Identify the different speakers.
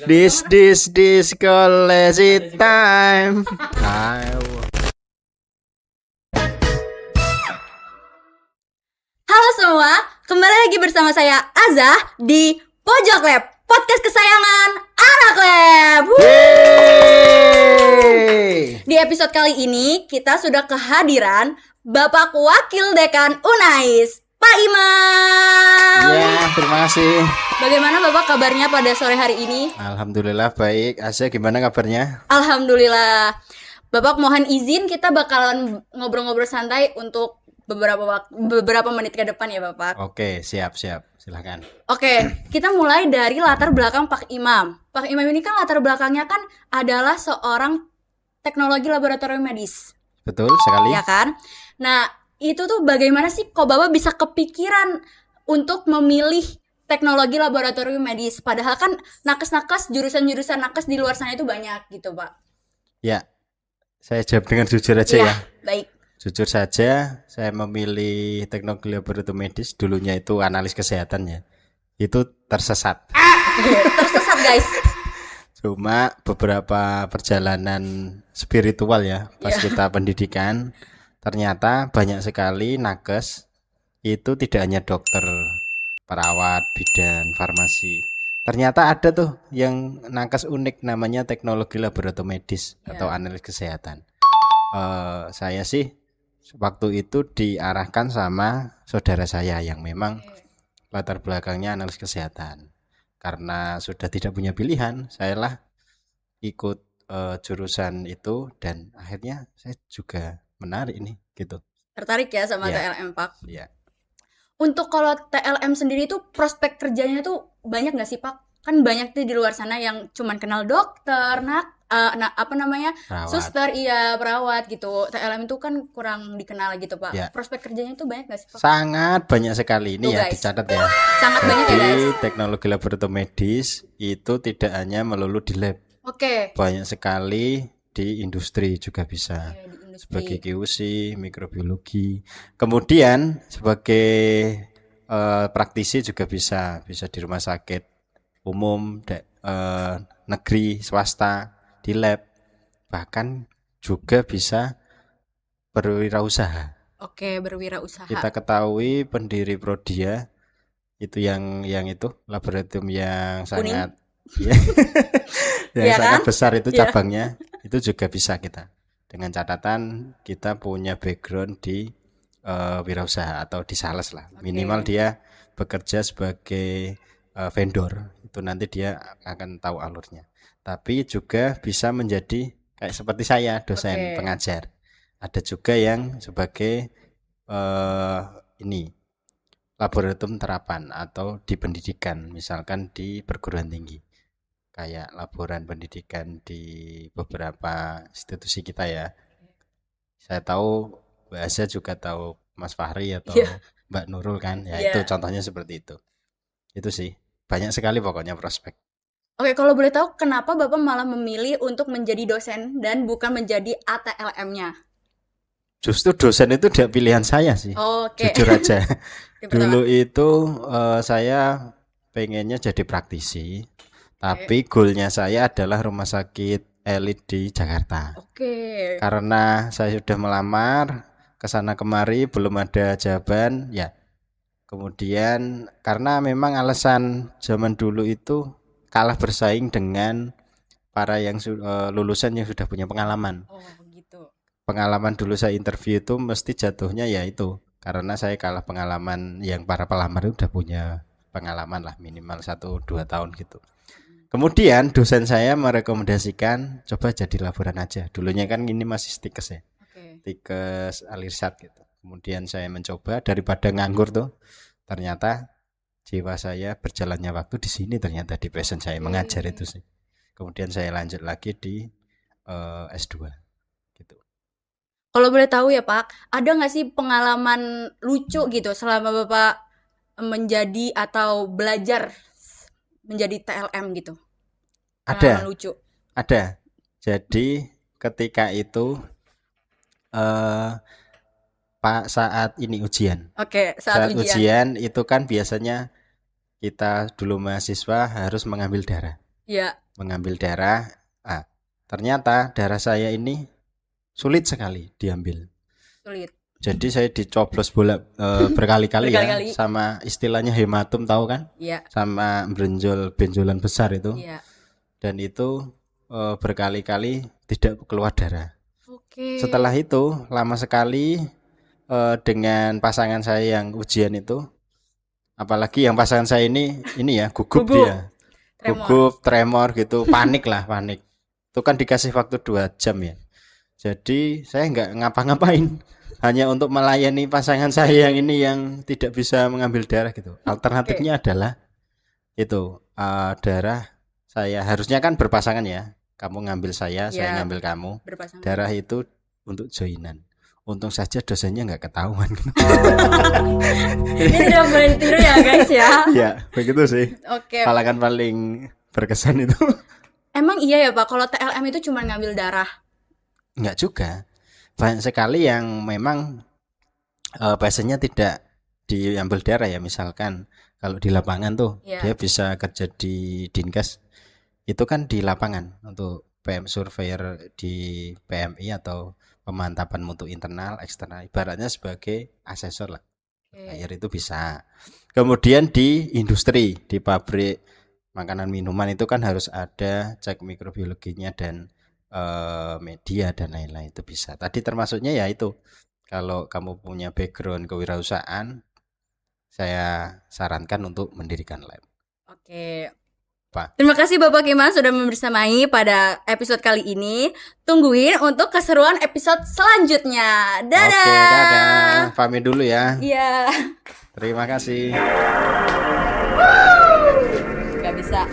Speaker 1: This college time. Ayo.
Speaker 2: Halo semua, kembali lagi bersama saya Azah di Pojok Lab, podcast kesayangan anak lab. Di episode kali ini kita sudah kehadiran Bapak Wakil Dekan Unais, Pak Imam.
Speaker 1: Ya, terima kasih.
Speaker 2: Bagaimana Bapak kabarnya pada sore hari ini?
Speaker 1: Alhamdulillah baik. Azah gimana kabarnya?
Speaker 2: Alhamdulillah. Bapak mohon izin kita bakalan ngobrol-ngobrol santai untuk beberapa menit ke depan ya Bapak.
Speaker 1: Oke, siap. Silakan.
Speaker 2: Oke, kita mulai dari latar belakang Pak Imam. Pak Imam ini kan latar belakangnya kan adalah seorang teknologi laboratorium medis.
Speaker 1: Betul sekali.
Speaker 2: Ya kan? Nah, itu tuh bagaimana sih kok Bapak bisa kepikiran untuk memilih teknologi laboratorium medis? Padahal kan nakes-nakes, jurusan-jurusan nakes di luar sana itu banyak gitu, Pak.
Speaker 1: Ya, saya jawab dengan jujur aja ya.
Speaker 2: Baik.
Speaker 1: Jujur saja, saya memilih teknologi laboratorium medis, dulunya itu analis kesehatan ya. Itu tersesat.
Speaker 2: Tersesat guys.
Speaker 1: Cuma beberapa perjalanan spiritual ya, pas kita pendidikan, ternyata banyak sekali nakes itu tidak hanya dokter, perawat, bidan, farmasi. Ternyata ada tuh yang nakes unik namanya teknologi laboratorium medis atau analis kesehatan. Saya sih waktu itu diarahkan sama saudara saya yang memang latar belakangnya analis kesehatan. Karena sudah tidak punya pilihan, sayalah ikut jurusan itu dan akhirnya saya juga menarik nih gitu.
Speaker 2: Tertarik ya sama TLM Pak?
Speaker 1: Iya.
Speaker 2: Untuk kalau TLM sendiri tuh prospek kerjanya tuh banyak nggak sih Pak? Kan banyak tuh di luar sana yang cuman kenal dokter,
Speaker 1: Perawat.
Speaker 2: suster, perawat gitu. TLM itu kan kurang dikenal gitu Pak. Ya. Prospek kerjanya tuh banyak nggak sih Pak?
Speaker 1: Sangat banyak sekali ini tuh, ya guys. Dicatat ya.
Speaker 2: Sangat banyak ya guys.
Speaker 1: Teknologi laboratorium medis itu tidak hanya melulu di lab.
Speaker 2: Oke.
Speaker 1: Banyak sekali di industri juga bisa. Sebagai QC, mikrobiologi. Kemudian sebagai praktisi juga bisa di rumah sakit umum, negeri, swasta, di lab, bahkan juga bisa berwirausaha.
Speaker 2: Oke, berwirausaha.
Speaker 1: Kita ketahui pendiri Prodia itu yang itu laboratorium yang sangat sangat besar itu cabangnya, itu juga bisa kita. Dengan catatan kita punya background di wirausaha atau di sales lah. Minimal dia bekerja sebagai vendor, itu nanti dia akan tahu alurnya. Tapi juga bisa menjadi kayak seperti saya, dosen pengajar. Ada juga yang sebagai laboratorium terapan atau di pendidikan, misalkan di perguruan tinggi. Kayak laboran pendidikan di beberapa institusi kita ya. Saya tahu Mbak Azah juga tahu Mas Fahri atau Mbak Nurul kan. Ya itu contohnya seperti itu. Itu sih. Banyak sekali pokoknya prospek.
Speaker 2: Oke, kalau boleh tahu kenapa Bapak malah memilih untuk menjadi dosen dan bukan menjadi ATLM-nya?
Speaker 1: Justru dosen itu tidak pilihan saya sih. Jujur aja. Dulu itu saya pengennya jadi praktisi. Tapi goalnya saya adalah rumah sakit elit di Jakarta. Karena saya sudah melamar kesana kemari belum ada jawaban ya. Kemudian karena memang alasan zaman dulu itu kalah bersaing dengan para yang lulusan yang sudah punya pengalaman. Pengalaman dulu saya interview itu mesti jatuhnya ya itu karena saya kalah pengalaman yang para pelamar itu udah punya pengalaman lah minimal 1-2 tahun gitu. Kemudian dosen saya merekomendasikan coba jadi laboran aja. Dulunya kan ini masih stikes ya. Stikes alirsat gitu. Kemudian saya mencoba daripada nganggur tuh. Ternyata jiwa saya berjalannya waktu di sini, ternyata di passion saya mengajar itu sih. Kemudian saya lanjut lagi di S2 gitu.
Speaker 2: Kalau boleh tahu ya Pak, ada nggak sih pengalaman lucu gitu selama Bapak menjadi atau belajar menjadi TLM gitu?
Speaker 1: Ada. Lucu. Ada. Jadi ketika itu saat ini ujian. Saat ujian itu kan biasanya kita dulu mahasiswa harus mengambil darah.
Speaker 2: Iya.
Speaker 1: Mengambil darah. Ternyata darah saya ini sulit sekali diambil.
Speaker 2: Sulit.
Speaker 1: Jadi saya dicoblos berkali-kali ya, sama istilahnya hematum, tahu kan?
Speaker 2: Iya.
Speaker 1: Sama benjolan besar itu.
Speaker 2: Iya.
Speaker 1: Dan itu berkali-kali tidak keluar darah.
Speaker 2: Oke.
Speaker 1: Setelah itu lama sekali dengan pasangan saya yang ujian itu, apalagi yang pasangan saya ini ya gugup dia. Gugup, tremor gitu, panik. Itu kan dikasih waktu 2 jam ya. Jadi saya nggak ngapa-ngapain, hanya untuk melayani pasangan saya yang ini yang tidak bisa mengambil darah gitu. Alternatifnya adalah itu darah saya, harusnya kan berpasangan ya. Kamu ngambil saya ngambil kamu. Berpasangan. Darah itu untuk joinan. Untung saja dosennya nggak ketahuan.
Speaker 2: Ini tidak boleh ditiru ya guys ya.
Speaker 1: Ya begitu sih.
Speaker 2: Oke.
Speaker 1: Halangan paling berkesan itu.
Speaker 2: Emang iya ya Pak, kalau TLM itu cuma ngambil darah?
Speaker 1: Enggak juga, banyak sekali yang memang pasiennya tidak diambil darah ya. Misalkan kalau di lapangan tuh dia bisa kerja di Dinkes, itu kan di lapangan untuk PM surveyor di PMI atau pemantapan mutu internal eksternal, ibaratnya sebagai asesor lah. Air itu bisa. Kemudian di industri, di pabrik makanan minuman itu kan harus ada cek mikrobiologinya dan media dan lain-lain, itu bisa. Tadi termasuknya ya itu, kalau kamu punya background kewirausahaan, saya sarankan untuk mendirikan lab.
Speaker 2: Oke. Terima kasih Bapak Kiman sudah membersamai pada episode kali ini. Tungguin untuk keseruan episode selanjutnya. Dadah.
Speaker 1: Oke, dadah. Pamit dulu ya.
Speaker 2: Iya.
Speaker 1: Terima kasih.
Speaker 2: Gak bisa.